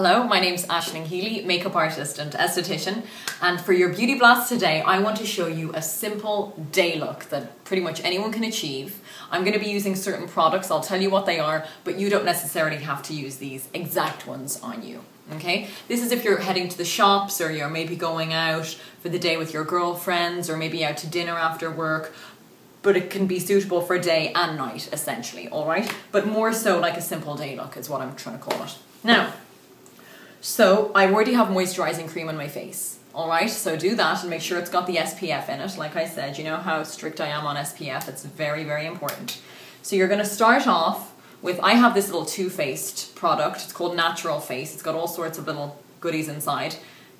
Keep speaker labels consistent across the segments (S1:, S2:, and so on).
S1: Hello, my name's Aisling Healy, makeup artist and esthetician, and for your Beauty Blast today I want to show you a simple day look that pretty much anyone can achieve. I'm going to be using certain products, I'll tell you what they are, but you don't necessarily have to use these exact ones on you. Okay? This is if you're heading to the shops or you're maybe going out for the day with your girlfriends or maybe out to dinner after work, but it can be suitable for day and night essentially, alright? But more so like a simple day look is what I'm trying to call it. Now, so I already have moisturizing cream on my face, alright? So do that and make sure it's got the SPF in it. Like I said, you know how strict I am on SPF, it's very, very important. So you're going to start off with, I have this little Too Faced product, it's called Natural Face, it's got all sorts of little goodies inside.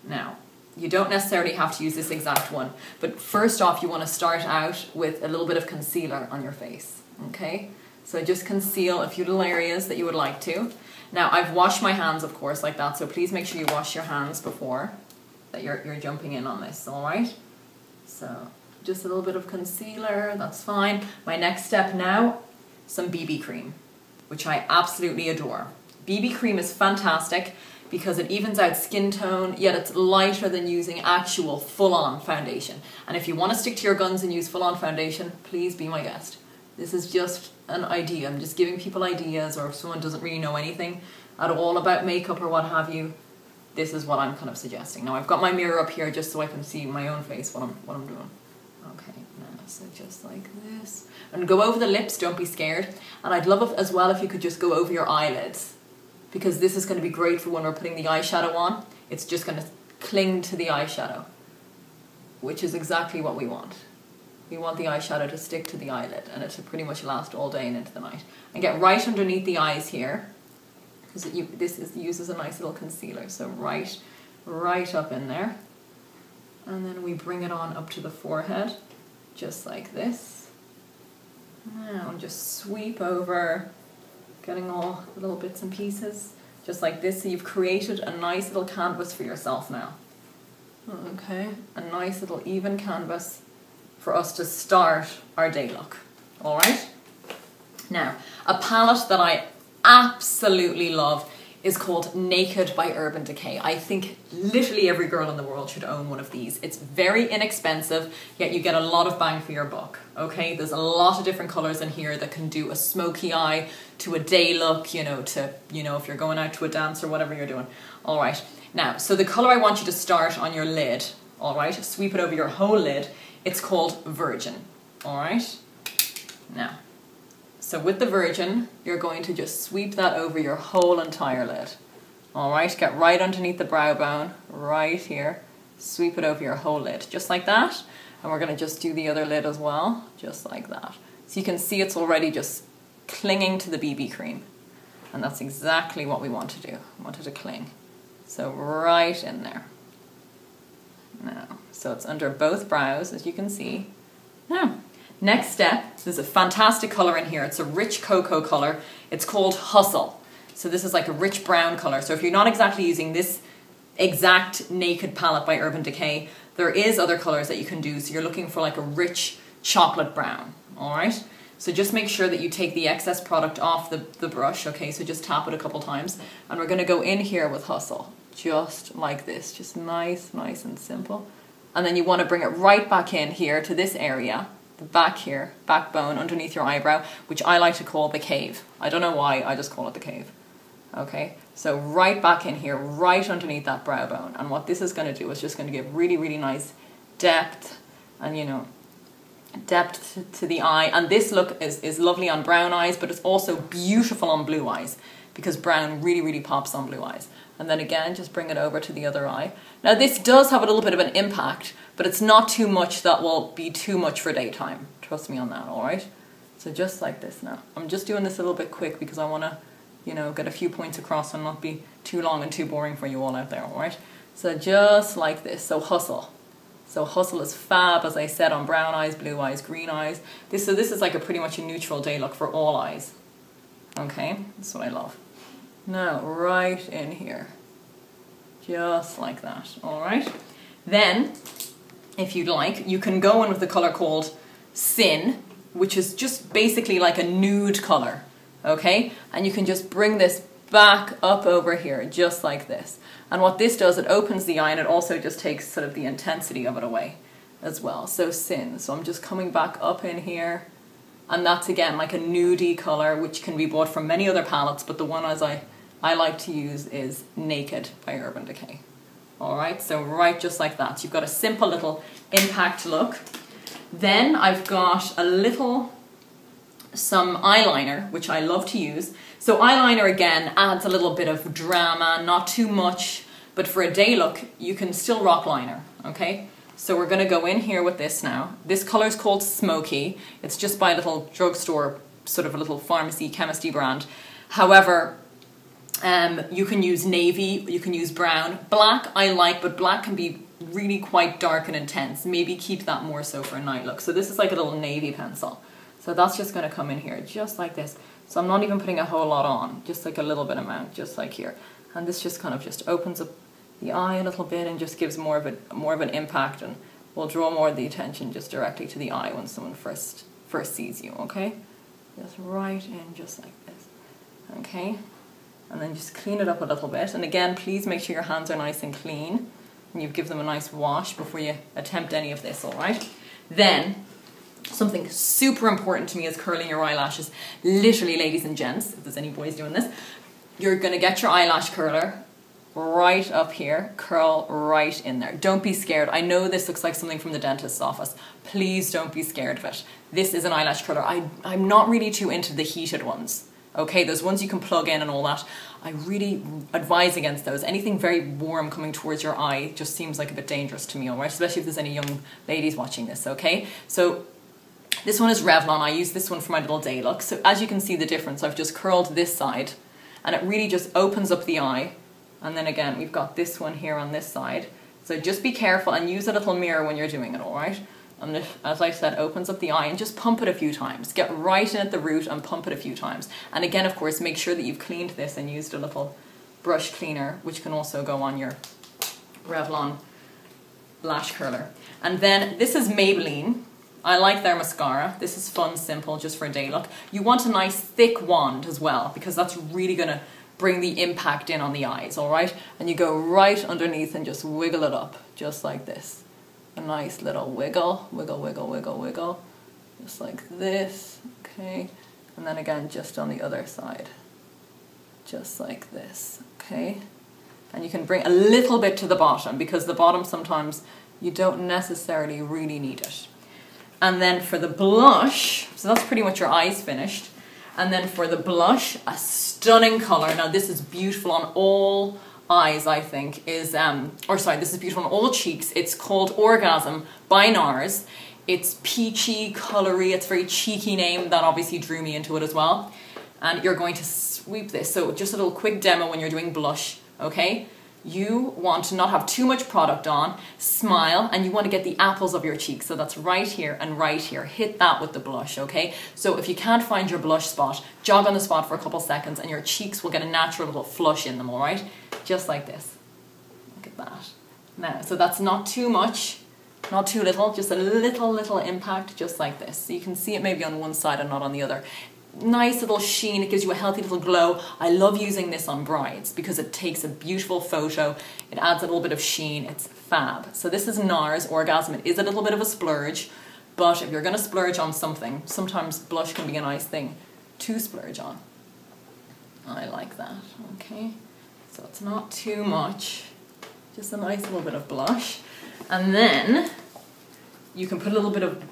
S1: Now, you don't necessarily have to use this exact one, but first off you want to start out with a little bit of concealer on your face, okay? So just conceal a few little areas that you would like to. Now I've washed my hands of course like that, so please make sure you wash your hands before that you're jumping in on this, alright? So just a little bit of concealer, that's fine. My next step now, some BB cream, which I absolutely adore. BB cream is fantastic because it evens out skin tone, yet it's lighter than using actual full-on foundation. And if you want to stick to your guns and use full-on foundation, please be my guest. This is just an idea. I'm just giving people ideas, or if someone doesn't really know anything at all about makeup or what have you, this is what I'm kind of suggesting. Now I've got my mirror up here just so I can see my own face, what I'm doing. Okay, now so just like this. And go over the lips, don't be scared. And I'd love it as well if you could just go over your eyelids, because this is going to be great for when we're putting the eyeshadow on. It's just going to cling to the eyeshadow, which is exactly what we want. We want the eyeshadow to stick to the eyelid and it to pretty much last all day and into the night. And get right underneath the eyes here, because this uses a nice little concealer. So right up in there. And then we bring it on up to the forehead, just like this. Now just sweep over, getting all the little bits and pieces, just like this. So you've created a nice little canvas for yourself now. Okay, a nice little even canvas for us to start our day look, alright? Now, a palette that I absolutely love is called Naked by Urban Decay. I think literally every girl in the world should own one of these. It's very inexpensive, yet you get a lot of bang for your buck, okay? There's a lot of different colors in here that can do a smoky eye to a day look, you know, to, if you're going out to a dance or whatever you're doing. Alright, now, so the color I want you to start on your lid, alright? Sweep it over your whole lid. It's called Virgin, alright? Now, so with the Virgin, you're going to just sweep that over your whole entire lid. Alright, get right underneath the brow bone, right here. Sweep it over your whole lid, just like that. And we're going to just do the other lid as well, just like that. So you can see it's already just clinging to the BB cream. And that's exactly what we want to do. We want it to cling. So right in there. Now, so it's under both brows, as you can see. Now, next step, there's a fantastic colour in here. It's a rich cocoa colour. It's called Hustle. So this is like a rich brown colour. So if you're not exactly using this exact Naked palette by Urban Decay, there is other colours that you can do. So you're looking for like a rich chocolate brown, alright? So just make sure that you take the excess product off the brush, okay? So just tap it a couple times. And we're going to go in here with Hustle. Just like this, just nice and simple. And then you want to bring it right back in here to this area, the back here, backbone underneath your eyebrow, which I like to call the cave. I don't know why, I just call it the cave. Okay, so right back in here, right underneath that brow bone. And what this is going to do is just going to give really nice depth and, depth to the eye. And this look is lovely on brown eyes, but it's also beautiful on blue eyes, because brown really pops on blue eyes. And then again, just bring it over to the other eye. Now this does have a little bit of an impact, but it's not too much that will be too much for daytime. Trust me on that, alright? So just like this now. I'm just doing this a little bit quick because I want to, get a few points across and not be too long and too boring for you all out there, alright? So just like this, so Hustle. So Hustle is fab, as I said, on brown eyes, blue eyes, green eyes. So this is like a pretty much a neutral day look for all eyes. Okay, that's what I love. Now, right in here. Just like that, alright? Then, if you'd like, you can go in with the colour called Sin, which is just basically like a nude colour, okay? And you can just bring this back up over here, just like this. And what this does, it opens the eye and it also just takes sort of the intensity of it away as well. So Sin. So I'm just coming back up in here. And that's again like a nudie colour, which can be bought from many other palettes, but the one as I like to use is Naked by Urban Decay. Alright, so right just like that. So you've got a simple little impact look. Then I've got some eyeliner, which I love to use. So eyeliner again adds a little bit of drama, not too much, but for a day look, you can still rock liner, okay? So we're going to go in here with this now. This colour is called Smoky. It's just by a little drugstore, sort of a little pharmacy, chemistry brand. However, you can use navy, you can use brown. Black I like, but black can be really quite dark and intense. Maybe keep that more so for a night look. So this is like a little navy pencil. So that's just going to come in here, just like this. So I'm not even putting a whole lot on, just like a little bit amount, just like here. And this just kind of just opens up the eye a little bit and just gives more of an impact, and will draw more of the attention just directly to the eye when someone first sees you, okay? Just right in just like this, okay? And then just clean it up a little bit. And again, please make sure your hands are nice and clean and you give them a nice wash before you attempt any of this, all right? Then, something super important to me is curling your eyelashes. Literally, ladies and gents, if there's any boys doing this, you're going to get your eyelash curler right up here, curl right in there. Don't be scared. I know this looks like something from the dentist's office. Please don't be scared of it. This is an eyelash curler. I'm not really too into the heated ones. Okay, those ones you can plug in and all that. I really advise against those. Anything very warm coming towards your eye just seems like a bit dangerous to me, alright? Especially if there's any young ladies watching this, okay? So this one is Revlon. I use this one for my little day look. So as you can see the difference, I've just curled this side and it really just opens up the eye. And then again, we've got this one here on this side. So just be careful and use a little mirror when you're doing it, all right? And this, as I said, opens up the eye, and just pump it a few times. Get right in at the root and pump it a few times. And again, of course, make sure that you've cleaned this and used a little brush cleaner, which can also go on your Revlon lash curler. And then this is Maybelline. I like their mascara. This is fun, simple, just for a day look. You want a nice thick wand as well, because that's really gonna bring the impact in on the eyes, all right? And you go right underneath and just wiggle it up, just like this. A nice little wiggle, wiggle, wiggle, wiggle, wiggle, just like this, okay? And then again, just on the other side, just like this, okay? And you can bring a little bit to the bottom, because the bottom sometimes you don't necessarily really need it. And then for the blush, so that's pretty much your eyes finished. And then for the blush, a stunning color. Now this is beautiful on all eyes, I think, this is beautiful on all cheeks. It's called Orgasm by NARS. It's peachy, colory, it's a very cheeky name. That obviously drew me into it as well. And you're going to sweep this. So just a little quick demo when you're doing blush, okay? You want to not have too much product on, smile, and you want to get the apples of your cheeks. So that's right here and right here. Hit that with the blush, okay? So if you can't find your blush spot, jog on the spot for a couple seconds and your cheeks will get a natural little flush in them, all right? Just like this. Look at that. Now, so that's not too much, not too little, just a little impact, just like this. So you can see it maybe on one side and not on the other. Nice little sheen, it gives you a healthy little glow. I love using this on brides because it takes a beautiful photo, it adds a little bit of sheen, it's fab. So this is NARS Orgasm. It is a little bit of a splurge, but if you're going to splurge on something, sometimes blush can be a nice thing to splurge on. I like that, okay? So it's not too much, just a nice little bit of blush. And then you can put a little bit of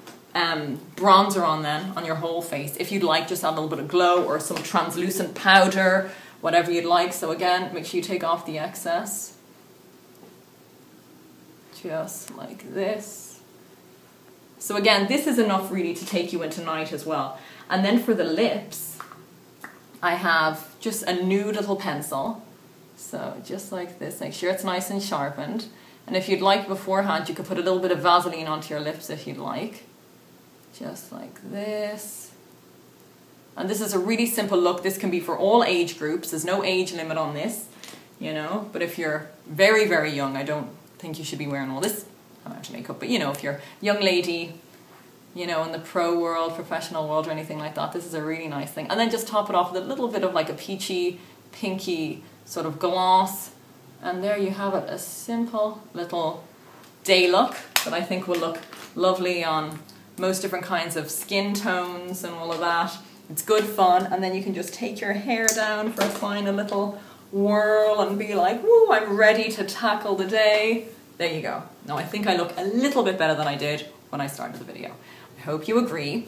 S1: bronzer on then on your whole face if you'd like. Just add a little bit of glow or some translucent powder, whatever you'd like. So again, make sure you take off the excess, just like this. So again, this is enough really to take you into night as well. And then for the lips, I have just a nude little pencil, so just like this. Make sure it's nice and sharpened, and if you'd like beforehand, you could put a little bit of Vaseline onto your lips if you'd like. Just like this. And this is a really simple look. This can be for all age groups. There's no age limit on this, you know. But if you're very, very young, I don't think you should be wearing all this amount of makeup. But, you know, if you're a young lady, you know, in the pro world, professional world or anything like that, this is a really nice thing. And then just top it off with a little bit of like a peachy pinky sort of gloss. And there you have it, a simple little day look that I think will look lovely on most different kinds of skin tones and all of that. It's good fun, and then you can just take your hair down for a final little whirl and be like, woo, I'm ready to tackle the day. There you go. Now I think I look a little bit better than I did when I started the video. I hope you agree.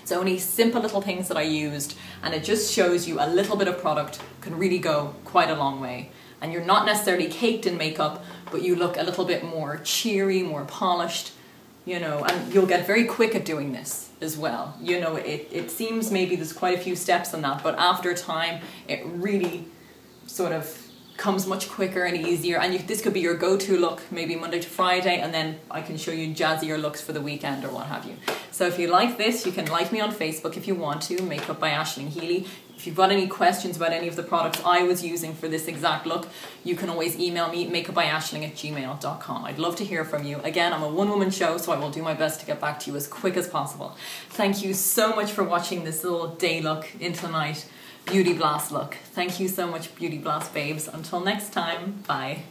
S1: It's only simple little things that I used, and it just shows you a little bit of product can really go quite a long way. And you're not necessarily caked in makeup, but you look a little bit more cheery, more polished, you know, and you'll get very quick at doing this as well. You know, it seems maybe there's quite a few steps in that, but after time, it really sort of comes much quicker and easier. And this could be your go-to look, maybe Monday to Friday, and then I can show you jazzier looks for the weekend or what have you. So if you like this, you can like me on Facebook if you want to, Makeup by Aisling Healy. If you've got any questions about any of the products I was using for this exact look, you can always email me, makeupbyaisling@gmail.com. I'd love to hear from you. Again, I'm a one-woman show, so I will do my best to get back to you as quick as possible. Thank you so much for watching this little day look into night Beauty Blast look. Thank you so much, Beauty Blast babes. Until next time, bye.